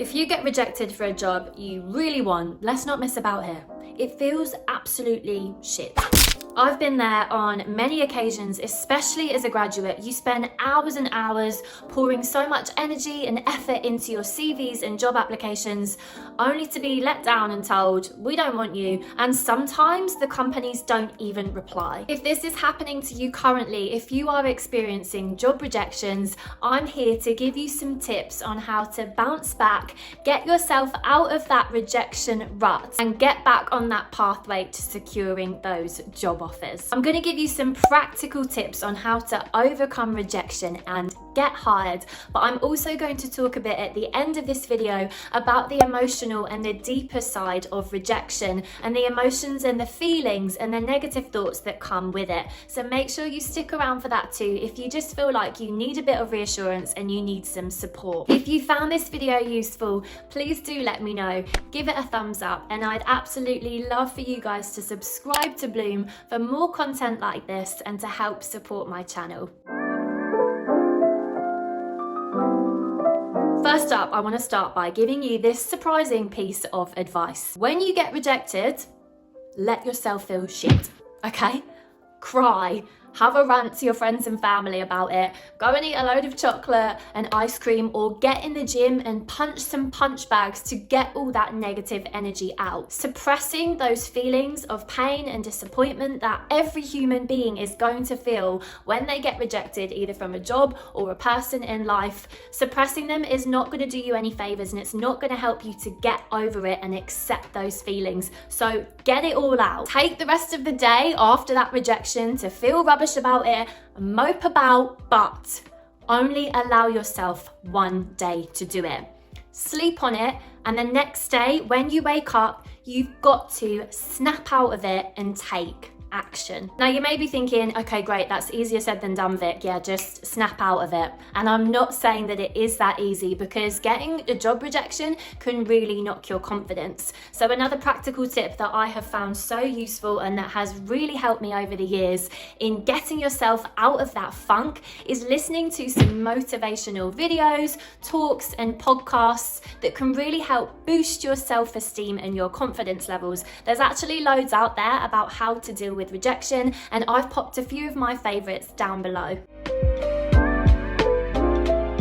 If you get rejected for a job you really want, let's not mess about here. It feels absolutely shit. I've been there on many occasions, especially as a graduate. You spend hours and hours pouring so much energy and effort into your CVs and job applications, only to be let down and told, we don't want you. And sometimes the companies don't even reply. If this is happening to you currently, if you are experiencing job rejections, I'm here to give you some tips on how to bounce back, get yourself out of that rejection rut, and get back on that pathway to securing those job offers. I'm going to give you some practical tips on how to overcome rejection and get hired, but I'm also going to talk a bit at the end of this video about the emotional and the deeper side of rejection and the emotions and the feelings and the negative thoughts that come with it. So make sure you stick around for that too if you just feel like you need a bit of reassurance and you need some support. If you found this video useful, please do let me know. Give it a thumbs up, and I'd absolutely love for you guys to subscribe to Bloom for more content like this and to help support my channel. First up, I want to start by giving you this surprising piece of advice. When you get rejected, let yourself feel shit, okay? Cry. Have a rant to your friends and family about it. Go and eat a load of chocolate and ice cream, or get in the gym and punch some punch bags to get all that negative energy out. Suppressing those feelings of pain and disappointment that every human being is going to feel when they get rejected, either from a job or a person in life, suppressing them is not going to do you any favors, and it's not going to help you to get over it and accept those feelings. So get it all out. Take the rest of the day after that rejection to feel rubbish about it, mope about, but only allow yourself one day to do it. Sleep on it, and the next day when you wake up, you've got to snap out of it and take action. Now you may be thinking, okay, great, that's easier said than done, Vic. Yeah, just snap out of it. And I'm not saying that it is that easy, because getting a job rejection can really knock your confidence. So another practical tip that I have found so useful and that has really helped me over the years in getting yourself out of that funk is listening to some motivational videos, talks and podcasts that can really help boost your self-esteem and your confidence levels. There's actually loads out there about how to deal with rejection, and I've popped a few of my favorites down below.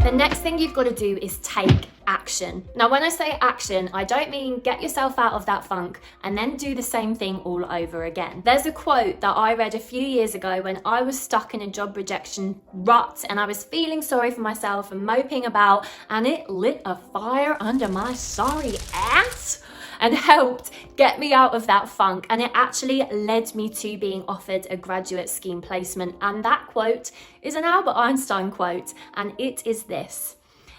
The next thing you've got to do is take action. Now, when I say action, I don't mean get yourself out of that funk and then do the same thing all over again. There's a quote that I read a few years ago when I was stuck in a job rejection rut and I was feeling sorry for myself and moping about, and it lit a fire under my sorry ass and helped get me out of that funk. And it actually led me to being offered a graduate scheme placement. And that quote is an Albert Einstein quote, and it is this: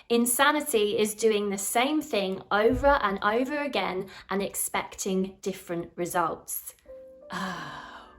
insanity is doing the same thing over and over again and expecting different results.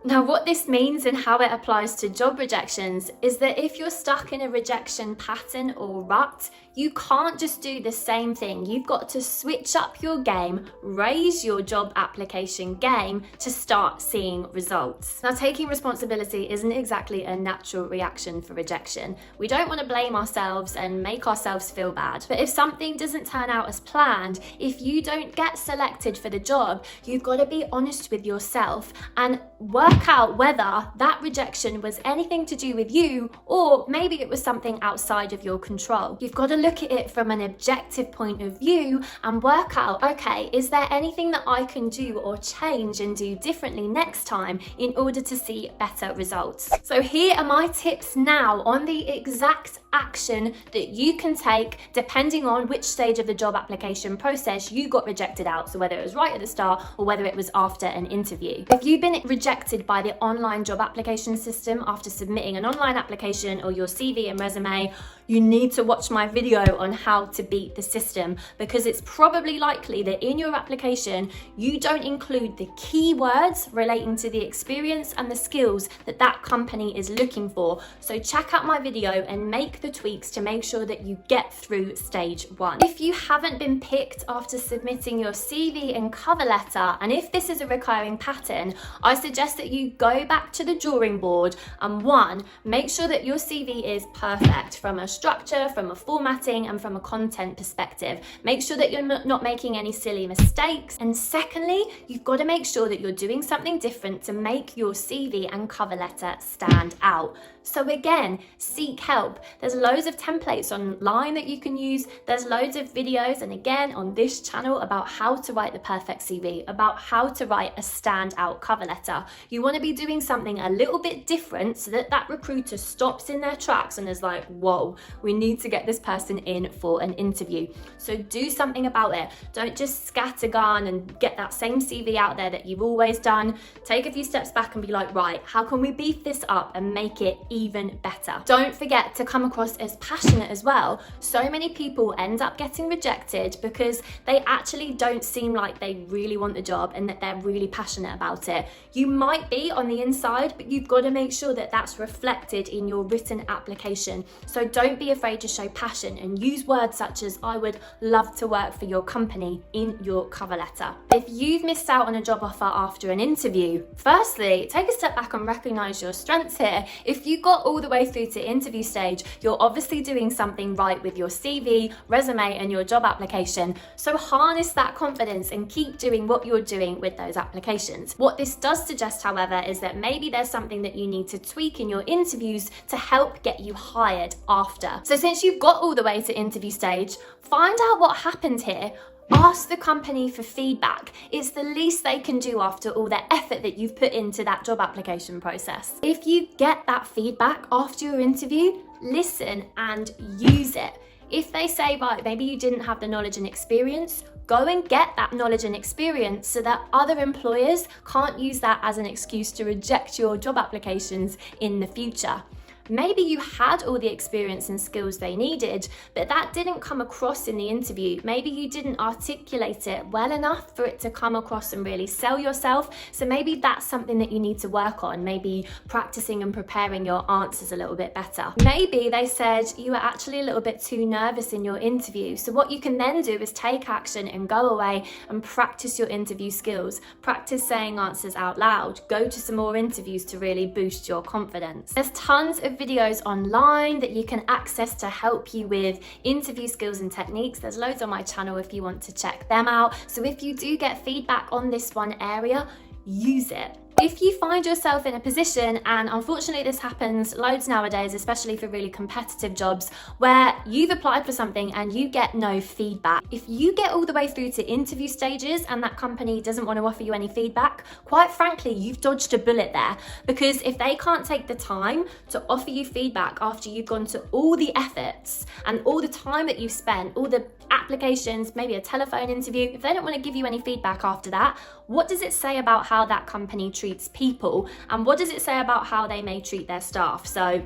Now, what this means and how it applies to job rejections is that if you're stuck in a rejection pattern or rut, you can't just do the same thing. You've got to switch up your game, raise your job application game to start seeing results. Now, taking responsibility isn't exactly a natural reaction for rejection. We don't want to blame ourselves and make ourselves feel bad. But if something doesn't turn out as planned, if you don't get selected for the job, you've got to be honest with yourself and work out whether that rejection was anything to do with you, or maybe it was something outside of your control. You've got to look at it from an objective point of view and work out, okay, is there anything that I can do or change and do differently next time in order to see better results? So here are my tips now on the exact action that you can take depending on which stage of the job application process you got rejected out. So whether it was right at the start or whether it was after an interview. If you've been rejected by the online job application system after submitting an online application or your CV and resume, you need to watch my video on how to beat the system, because it's probably likely that in your application you don't include the keywords relating to the experience and the skills that that company is looking for. So check out my video and make make the tweaks to make sure that you get through stage 1. If you haven't been picked after submitting your CV and cover letter, and if this is a recurring pattern, I suggest that you go back to the drawing board and make sure that your CV is perfect from a structure, from a formatting, and from a content perspective. Make sure that you're not making any silly mistakes. And secondly, you've got to make sure that you're doing something different to make your CV and cover letter stand out. So again, seek help. There's loads of templates online that you can use. There's loads of videos, and again, on this channel, about how to write the perfect CV, about how to write a standout cover letter. You want to be doing something a little bit different so that that recruiter stops in their tracks and is like, whoa, we need to get this person in for an interview. So do something about it. Don't just scattergun and get that same CV out there that you've always done. Take a few steps back and be like, right, how can we beef this up and make it even better? Don't forget to come across as passionate as well. So many people end up getting rejected because they actually don't seem like they really want the job and that they're really passionate about it. You might be on the inside, but you've got to make sure that that's reflected in your written application. So don't be afraid to show passion and use words such as "I would love to work for your company" in your cover letter. If you've missed out on a job offer after an interview, firstly, take a step back and recognize your strengths here. If you got all the way through to interview stage, you're obviously doing something right with your CV, resume, and your job application. So harness that confidence and keep doing what you're doing with those applications. What this does suggest, however, is that maybe there's something that you need to tweak in your interviews to help get you hired after. So since you've got all the way to interview stage, find out what happened here. Ask the company for feedback. It's the least they can do after all the effort that you've put into that job application process. If you get that feedback after your interview, listen and use it. If they say, right, maybe you didn't have the knowledge and experience, go and get that knowledge and experience so that other employers can't use that as an excuse to reject your job applications in the future. Maybe you had all the experience and skills they needed, but that didn't come across in the interview. Maybe you didn't articulate it well enough for it to come across and really sell yourself. So maybe that's something that you need to work on, maybe practicing and preparing your answers a little bit better. Maybe they said you were actually a little bit too nervous in your interview. So what you can then do is take action and go away and practice your interview skills. Practice saying answers out loud. Go to some more interviews to really boost your confidence. There's tons of videos online that you can access to help you with interview skills and techniques. There's loads on my channel if you want to check them out. So if you do get feedback on this one area, use it. If you find yourself in a position, and unfortunately this happens loads nowadays, especially for really competitive jobs, where you've applied for something and you get no feedback. If you get all the way through to interview stages and that company doesn't want to offer you any feedback, quite frankly, you've dodged a bullet there. Because if they can't take the time to offer you feedback after you've gone to all the efforts and all the time that you've spent, all the applications, maybe a telephone interview, if they don't want to give you any feedback after that, what does it say about how that company treats people? And what does it say about how they may treat their staff? So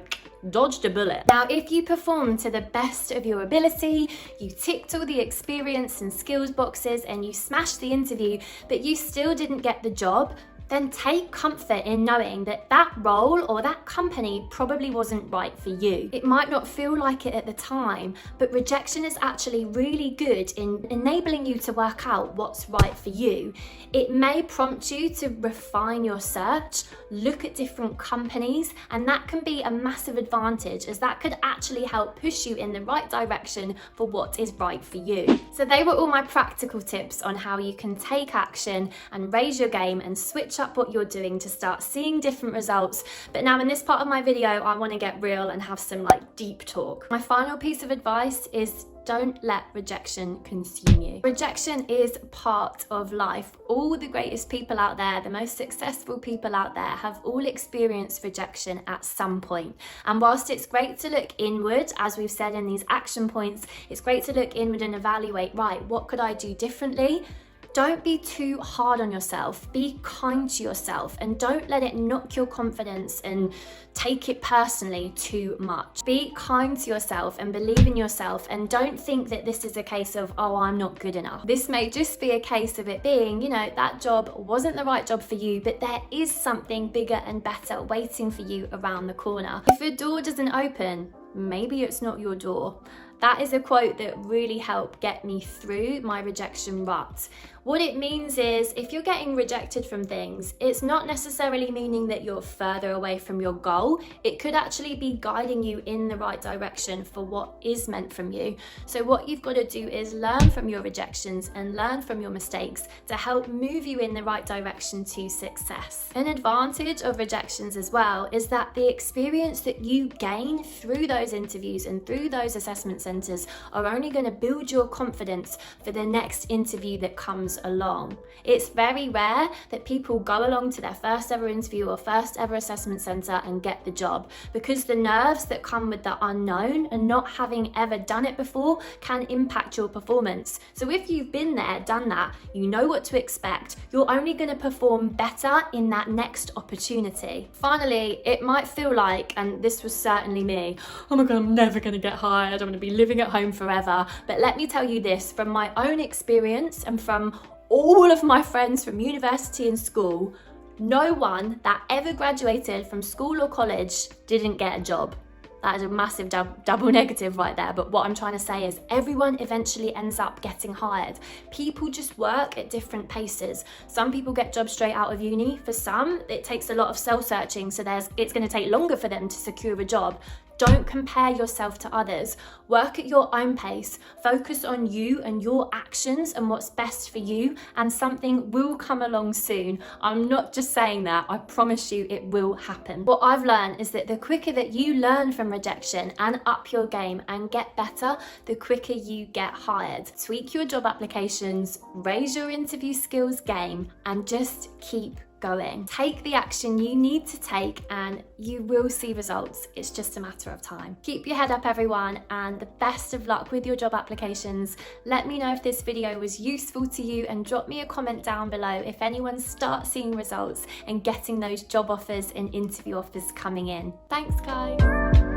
dodged a bullet. Now, if you performed to the best of your ability, you ticked all the experience and skills boxes and you smashed the interview, but you still didn't get the job, then take comfort in knowing that that role or that company probably wasn't right for you. It might not feel like it at the time, but rejection is actually really good in enabling you to work out what's right for you. It may prompt you to refine your search, look at different companies, and that can be a massive advantage, as that could actually help push you in the right direction for what is right for you. So they were all my practical tips on how you can take action and raise your game and switch up what you're doing to start seeing different results. But now in this part of my video, I want to get real and have some deep talk. My final piece of advice is don't let rejection consume you. Rejection is part of life. All the greatest people out there, the most successful people out there, have all experienced rejection at some point. And whilst it's great to look inward, as we've said in these action points, it's great to look inward and evaluate, right, what could I do differently? Don't be too hard on yourself. Be kind to yourself and don't let it knock your confidence and take it personally too much. Be kind to yourself and believe in yourself, and don't think that this is a case of, oh, I'm not good enough. This may just be a case of it being, that job wasn't the right job for you, but there is something bigger and better waiting for you around the corner. If a door doesn't open, maybe it's not your door. That is a quote that really helped get me through my rejection rut. What it means is, if you're getting rejected from things, it's not necessarily meaning that you're further away from your goal. It could actually be guiding you in the right direction for what is meant from you. So what you've got to do is learn from your rejections and learn from your mistakes to help move you in the right direction to success. An advantage of rejections as well is that the experience that you gain through those interviews and through those assessment centers are only going to build your confidence for the next interview that comes along. It's very rare that people go along to their first ever interview or first ever assessment center and get the job, because the nerves that come with the unknown and not having ever done it before can impact your performance. So if you've been there, done that, you know what to expect, you're only going to perform better in that next opportunity. Finally, it might feel like, and this was certainly me, oh my God, I'm never going to get hired, I'm going to be living at home forever. But let me tell you this, from my own experience and from all of my friends from university and school, no one that ever graduated from school or college didn't get a job. That is a massive double negative right there. But what I'm trying to say is everyone eventually ends up getting hired. People just work at different paces. Some people get jobs straight out of uni. For some, it takes a lot of self-searching. So it's going to take longer for them to secure a job. Don't compare yourself to others. Work at your own pace. Focus on you and your actions and what's best for you, and something will come along soon. I'm not just saying that, I promise you it will happen. What I've learned is that the quicker that you learn from rejection and up your game and get better, the quicker you get hired. Tweak your job applications, raise your interview skills game, and just keep going. Take the action you need to take and you will see results. It's just a matter of time. Keep your head up, everyone, and the best of luck with your job applications. Let me know if this video was useful to you and drop me a comment down below if anyone starts seeing results and getting those job offers and interview offers coming in. Thanks, guys.